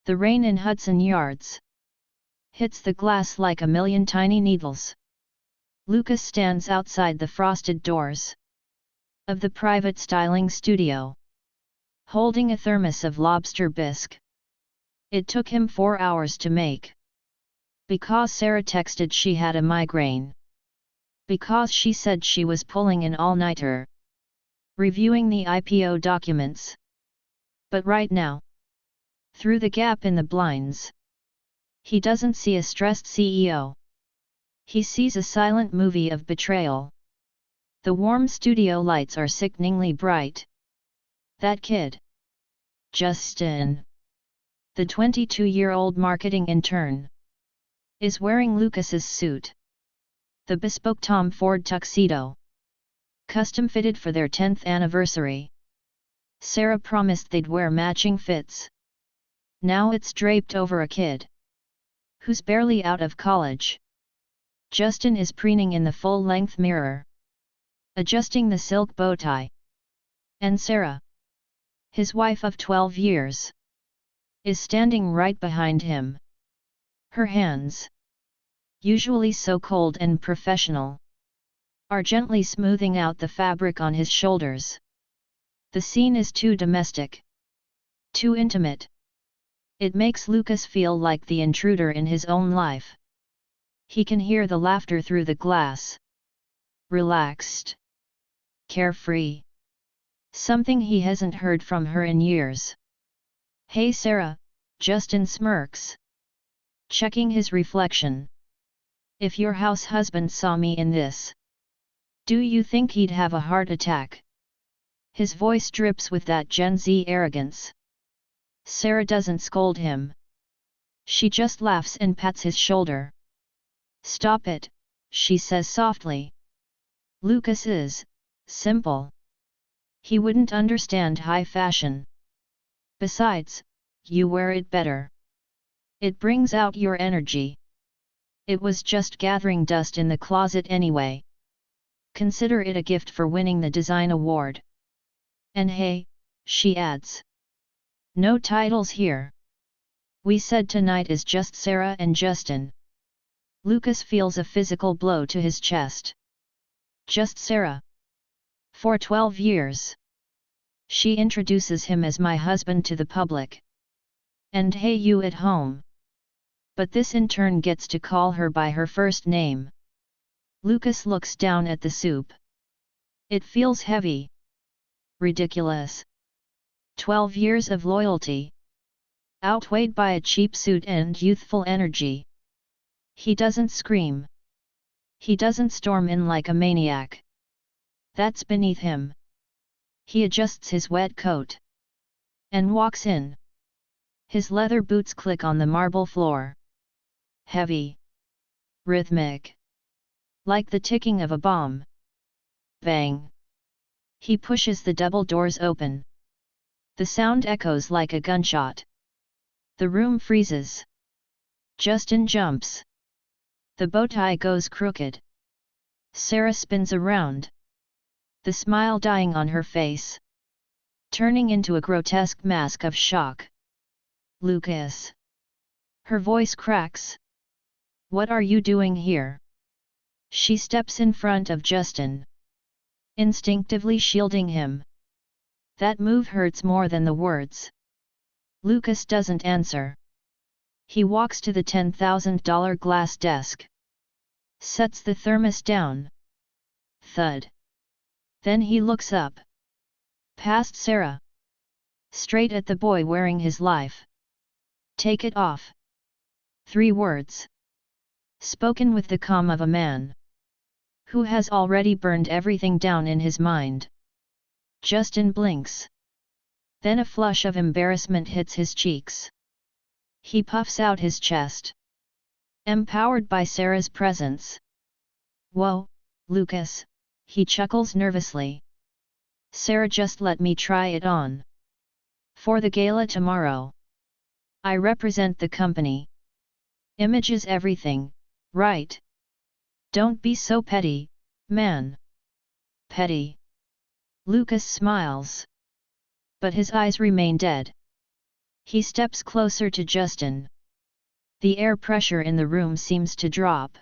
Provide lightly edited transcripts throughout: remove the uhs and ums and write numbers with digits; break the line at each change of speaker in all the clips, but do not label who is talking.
The rain in Hudson Yards hits the glass like a million tiny needles. Lucas stands outside the frosted doors of the private styling studio, holding a thermos of lobster bisque. It took him 4 hours to make. Because Sarah texted she had a migraine. Because she said she was pulling an all-nighter, reviewing the IPO documents. But right now, through the gap in the blinds, he doesn't see a stressed CEO. He sees a silent movie of betrayal. The warm studio lights are sickeningly bright. That kid, Justin, the 22-year-old marketing intern, is wearing Lucas's suit. The bespoke Tom Ford tuxedo, custom-fitted for their 10th anniversary. Sarah promised they'd wear matching fits. Now it's draped over a kid who's barely out of college. Justin is preening in the full-length mirror, adjusting the silk bow tie. And Sarah, his wife of 12 years, is standing right behind him. Her hands, usually so cold and professional, are gently smoothing out the fabric on his shoulders. The scene is too domestic, too intimate. It makes Lucas feel like the intruder in his own life. He can hear the laughter through the glass. Relaxed, carefree. Something he hasn't heard from her in years. "Hey Sarah," Justin smirks, checking his reflection. "If your house husband saw me in this, do you think he'd have a heart attack?" His voice drips with that Gen Z arrogance. Sarah doesn't scold him. She just laughs and pats his shoulder. "Stop it," she says softly. Lucas is simple. He wouldn't understand high fashion. Besides, you wear it better. It brings out your energy. It was just gathering dust in the closet anyway. Consider it a gift for winning the design award. And hey, she adds, no titles here. We said tonight is just Sarah and Justin. Lucas feels a physical blow to his chest. Just Sarah. For 12 years. She introduces him as my husband to the public. And hey you at home. But this in turn gets to call her by her first name. Lucas looks down at the soup. It feels heavy. Ridiculous. 12 years of loyalty, outweighed by a cheap suit and youthful energy. He doesn't scream. He doesn't storm in like a maniac. That's beneath him. He adjusts his wet coat and walks in. His leather boots click on the marble floor. Heavy. Rhythmic. Like the ticking of a bomb. Bang. He pushes the double doors open. The sound echoes like a gunshot. The room freezes. Justin jumps. The bow tie goes crooked. Sarah spins around. The smile dying on her face, turning into a grotesque mask of shock. "Lucas." Her voice cracks. "What are you doing here?" She steps in front of Justin, instinctively shielding him. That move hurts more than the words. Lucas doesn't answer. He walks to the $10,000 glass desk. Sets the thermos down. Thud. Then he looks up. Past Sarah. Straight at the boy wearing his life. "Take it off." 3 words. Spoken with the calm of a man who has already burned everything down in his mind. Justin blinks. Then a flush of embarrassment hits his cheeks. He puffs out his chest, empowered by Sarah's presence. "Whoa, Lucas," he chuckles nervously. "Sarah just let me try it on. For the gala tomorrow. I represent the company. Image is everything, right? Don't be so petty, man." "Petty?" Lucas smiles. But his eyes remain dead. He steps closer to Justin. The air pressure in the room seems to drop.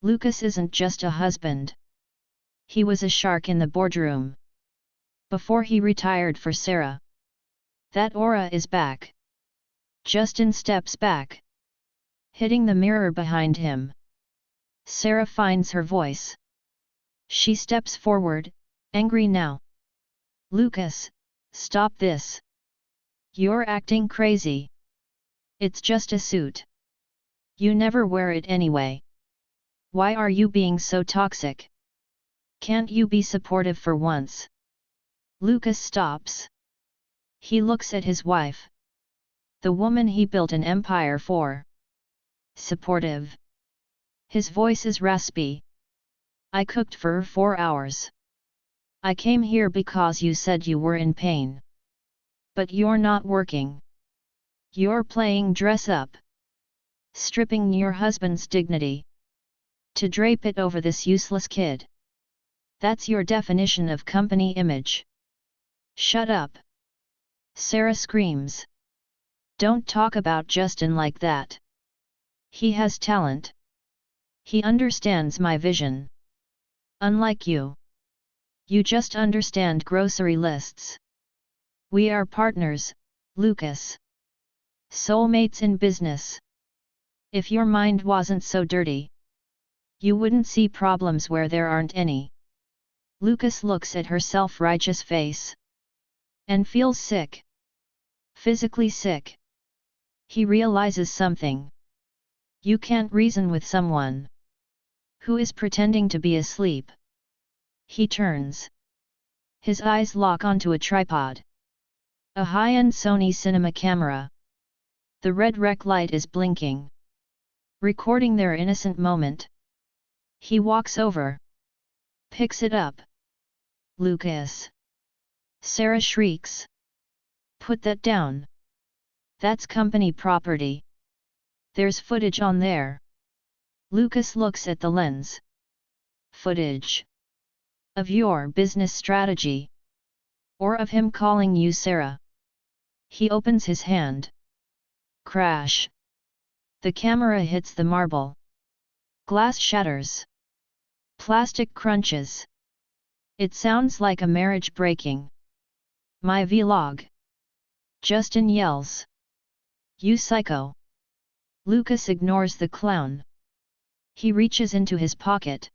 Lucas isn't just a husband. He was a shark in the boardroom. Before he retired for Sarah. That aura is back. Justin steps back, hitting the mirror behind him. Sarah finds her voice. She steps forward, angry now. Lucas, stop this. You're acting crazy. It's just a suit. You never wear it anyway. Why are you being so toxic? Can't you be supportive for once? Lucas stops. He looks at his wife. The woman he built an empire for. Supportive. His voice is raspy. I cooked for her 4 hours. I came here because you said you were in pain. But you're not working. You're playing dress up. Stripping your husband's dignity. To drape it over this useless kid. That's your definition of company image. Shut up. Sarah screams. Don't talk about Justin like that. He has talent. He understands my vision. Unlike you. You just understand grocery lists. We are partners, Lucas. Soulmates in business. If your mind wasn't so dirty, you wouldn't see problems where there aren't any. Lucas looks at her self-righteous face. And feels sick. Physically sick. He realizes something. You can't reason with someone who is pretending to be asleep. He turns. His eyes lock onto a tripod. A high-end Sony cinema camera. The red rec light is blinking. Recording their innocent moment. He walks over. Picks it up. Lucas. Sarah shrieks. Put that down. That's company property. There's footage on there. Lucas looks at the lens. Footage. Of your business strategy. Or of him calling you Sarah. He opens his hand. Crash. The camera hits the marble. Glass shatters. Plastic crunches. It sounds like a marriage breaking. My vlog. Justin yells. You psycho. Lucas ignores the clown. He reaches into his pocket.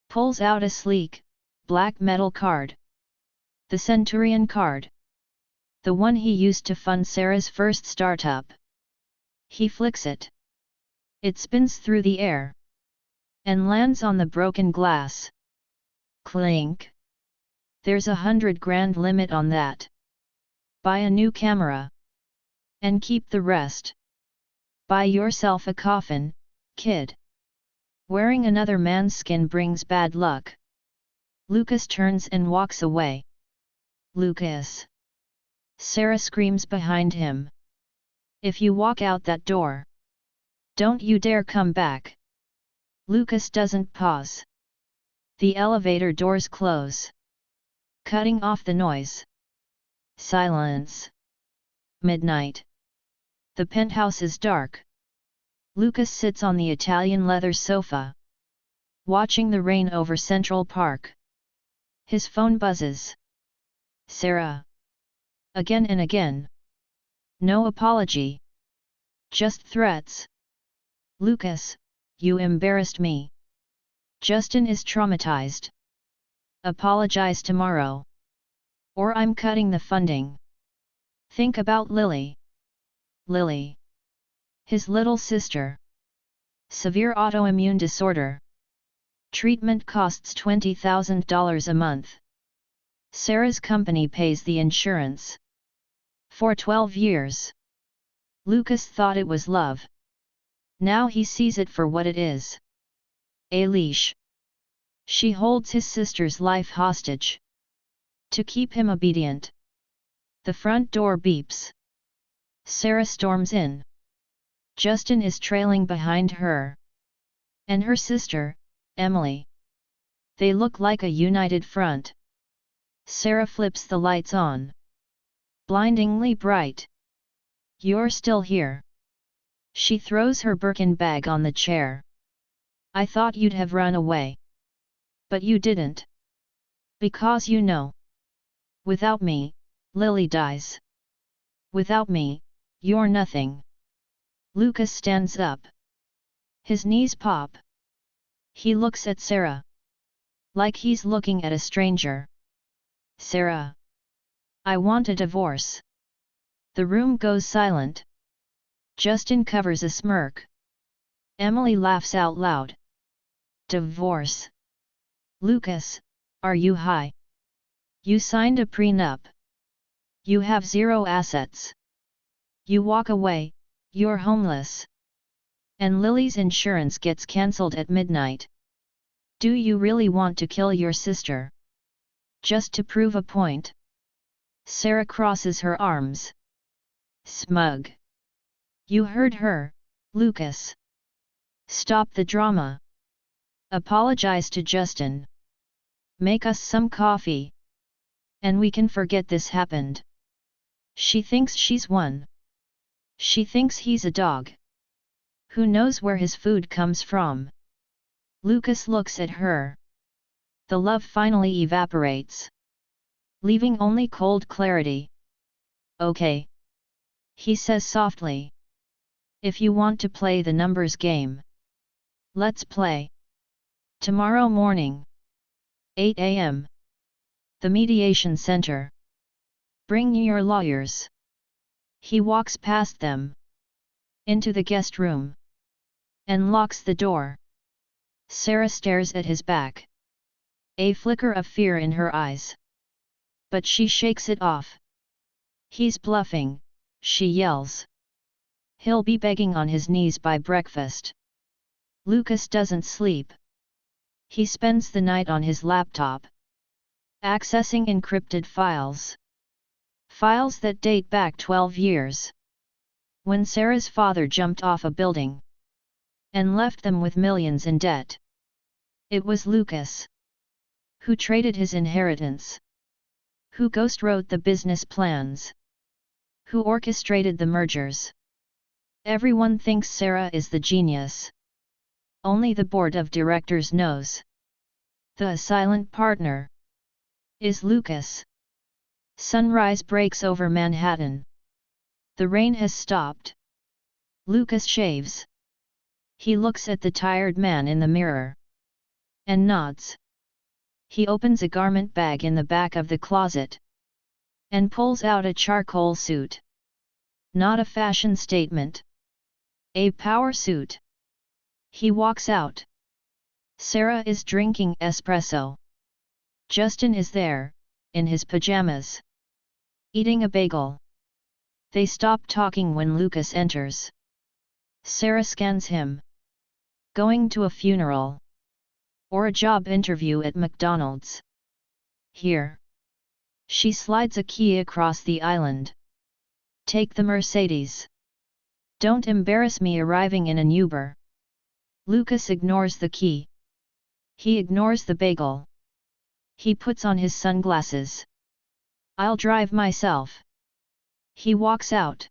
Pulls out a sleek, black metal card. The Centurion card. The one he used to fund Sarah's first startup. He flicks it. It spins through the air. And lands on the broken glass. Clink. There's $100,000 limit on that. Buy a new camera. And keep the rest. Buy yourself a coffin, kid. Wearing another man's skin brings bad luck. Lucas turns and walks away. Lucas. Sarah screams behind him. If you walk out that door, don't you dare come back. Lucas doesn't pause. The elevator doors close. Cutting off the noise. Silence. Midnight. The penthouse is dark. Lucas sits on the Italian leather sofa. Watching the rain over Central Park. His phone buzzes. Sarah. Again and again. No apology. Just threats. Lucas, you embarrassed me. Justin is traumatized. Apologize tomorrow. Or I'm cutting the funding. Think about Lily. Lily. His little sister. Severe autoimmune disorder. Treatment costs $20,000 a month. Sarah's company pays the insurance. For 12 years. Lucas thought it was love. Now he sees it for what it is. A leash. She holds his sister's life hostage. To keep him obedient. The front door beeps. Sarah storms in. Justin is trailing behind her. And her sister, Emily. They look like a united front. Sarah flips the lights on. Blindingly bright. You're still here. She throws her Birkin bag on the chair. I thought you'd have run away. But you didn't. Because you know. Without me, Lily dies. Without me, you're nothing. Lucas stands up. His knees pop. He looks at Sarah. Like he's looking at a stranger. Sarah. I want a divorce. The room goes silent. Justin covers a smirk. Emily laughs out loud. Divorce. Lucas, are you high? You signed a prenup. You have 0 assets. You walk away, you're homeless. And Lily's insurance gets cancelled at midnight. Do you really want to kill your sister? Just to prove a point? Sarah crosses her arms. Smug. You heard her, Lucas. Stop the drama. Apologize to Justin. Make us some coffee. And we can forget this happened. She thinks she's won. She thinks he's a dog. Who knows where his food comes from? Lucas looks at her. The love finally evaporates, leaving only cold clarity. Okay. He says softly. If you want to play the numbers game. Let's play. Tomorrow morning. 8 a.m. The mediation center. Bring your lawyers. He walks past them. Into the guest room. And locks the door. Sarah stares at his back. A flicker of fear in her eyes. But she shakes it off. He's bluffing, she yells. He'll be begging on his knees by breakfast. Lucas doesn't sleep. He spends the night on his laptop. Accessing encrypted files. Files that date back 12 years. When Sarah's father jumped off a building. And left them with millions in debt. It was Lucas. Who traded his inheritance. Who ghostwrote the business plans. Who orchestrated the mergers. Everyone thinks Sarah is the genius. Only the board of directors knows. The silent partner. Is Lucas. Sunrise breaks over Manhattan. The rain has stopped. Lucas shaves. He looks at the tired man in the mirror. And nods. He opens a garment bag in the back of the closet. And pulls out a charcoal suit. Not a fashion statement. A power suit. He walks out. Sarah is drinking espresso. Justin is there, in his pajamas. Eating a bagel. They stop talking when Lucas enters. Sarah scans him. Going to a funeral. Or a job interview at McDonald's. Here. She slides a key across the island. Take the Mercedes. Don't embarrass me arriving in an Uber. Lucas ignores the key. He ignores the bagel. He puts on his sunglasses. I'll drive myself. He walks out.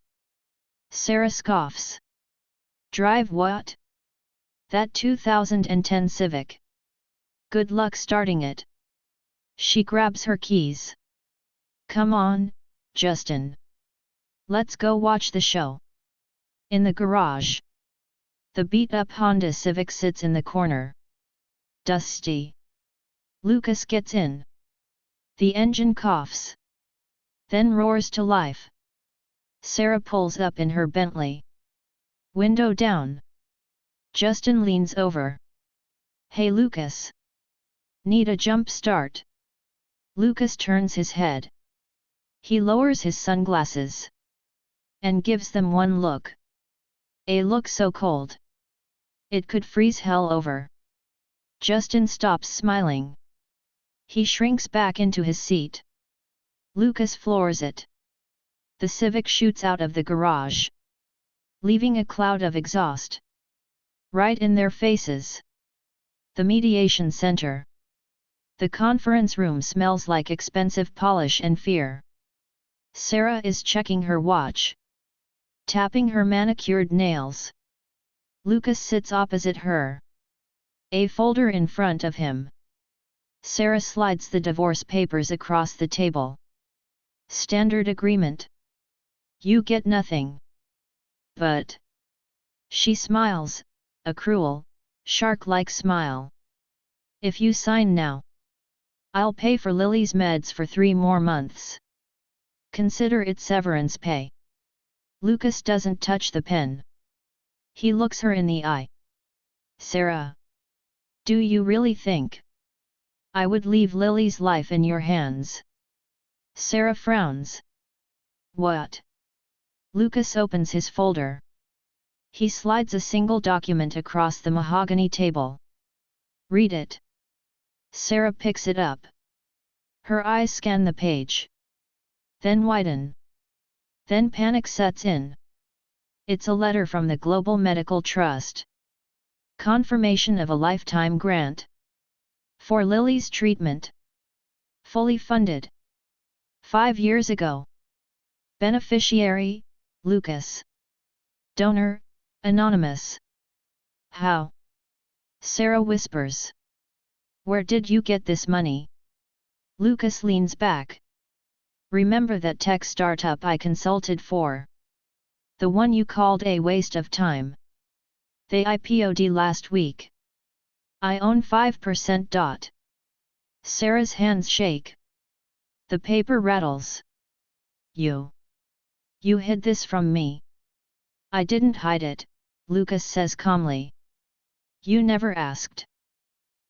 Sarah scoffs. Drive what? That 2010 Civic. Good luck starting it. She grabs her keys. Come on, Justin. Let's go watch the show. In the garage. The beat-up Honda Civic sits in the corner. Dusty. Lucas gets in. The engine coughs. Then roars to life. Sarah pulls up in her Bentley. Window down. Justin leans over. Hey Lucas. Need a jump start? Lucas turns his head. He lowers his sunglasses. And gives them one look. A look so cold. It could freeze hell over. Justin stops smiling. He shrinks back into his seat. Lucas floors it. The Civic shoots out of the garage. Leaving a cloud of exhaust. Right in their faces. The mediation center. The conference room smells like expensive polish and fear. Sarah is checking her watch. tapping her manicured nails. Lucas sits opposite her. A folder in front of him. Sarah slides the divorce papers across the table. Standard agreement. You get nothing. But... She smiles, a cruel, shark-like smile. If you sign now, I'll pay for Lily's meds for 3 more months. Consider it severance pay. Lucas doesn't touch the pen. He looks her in the eye. Sarah. Do you really think I would leave Lily's life in your hands? Sarah frowns. What? Lucas opens his folder. He slides a single document across the mahogany table. Read it. Sarah picks it up. Her eyes scan the page. Then widen. Then panic sets in. It's a letter from the Global Medical Trust. Confirmation of a lifetime grant. For Lily's treatment. Fully funded. 5 years ago. Beneficiary, Lucas. Donor, anonymous. How? Sarah whispers. Where did you get this money? Lucas leans back. Remember that tech startup I consulted for? The one you called a waste of time. They IPO'd last week. I own 5%. Sarah's hands shake. The paper rattles. You hid this from me. I didn't hide it, Lucas says calmly. You never asked.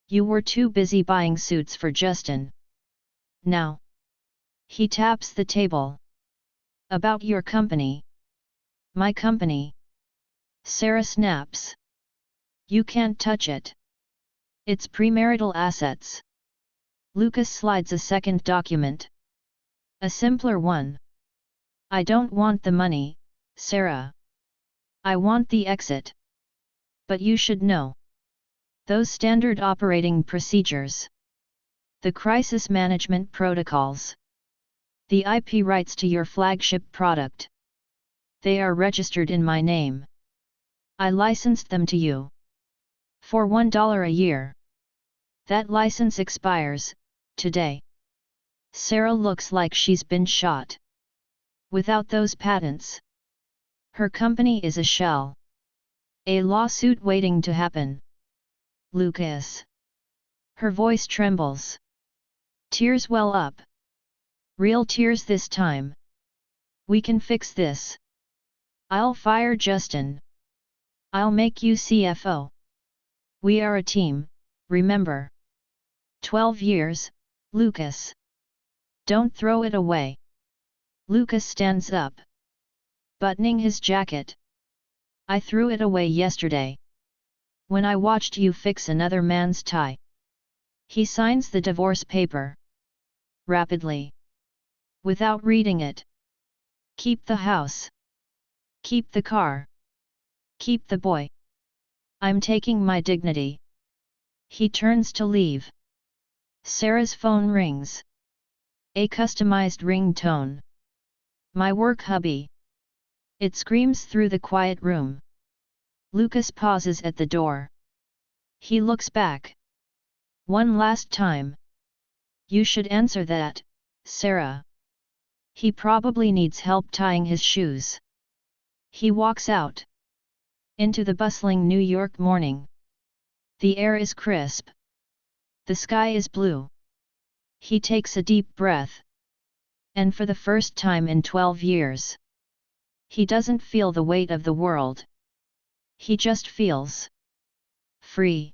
You were too busy buying suits for Justin. Now. He taps the table. About your company. My company. Sarah snaps. You can't touch it. It's premarital assets. Lucas slides a second document. A simpler one. I don't want the money, Sarah. I want the exit. But you should know. Those standard operating procedures. The crisis management protocols. The IP rights to your flagship product. They are registered in my name. I licensed them to you. For $1 a year. That license expires, today. Sarah looks like she's been shot. Without those patents, her company is a shell. A lawsuit waiting to happen. Lucas. Her voice trembles. Tears well up. Real tears this time. We can fix this. I'll fire Justin. I'll make you CFO. We are a team, remember. 12 years, Lucas. Don't throw it away. Lucas stands up. Buttoning his jacket. I threw it away yesterday. When I watched you fix another man's tie. He signs the divorce paper. Rapidly. Without reading it. Keep the house. Keep the car. Keep the boy. I'm taking my dignity. He turns to leave. Sarah's phone rings. A customized ringtone. My work hubby. It screams through the quiet room. Lucas pauses at the door. He looks back. One last time. You should answer that, Sarah. He probably needs help tying his shoes. He walks out. Into the bustling New York morning. The air is crisp. The sky is blue. He takes a deep breath. And for the first time in 12 years. He doesn't feel the weight of the world. He just feels free.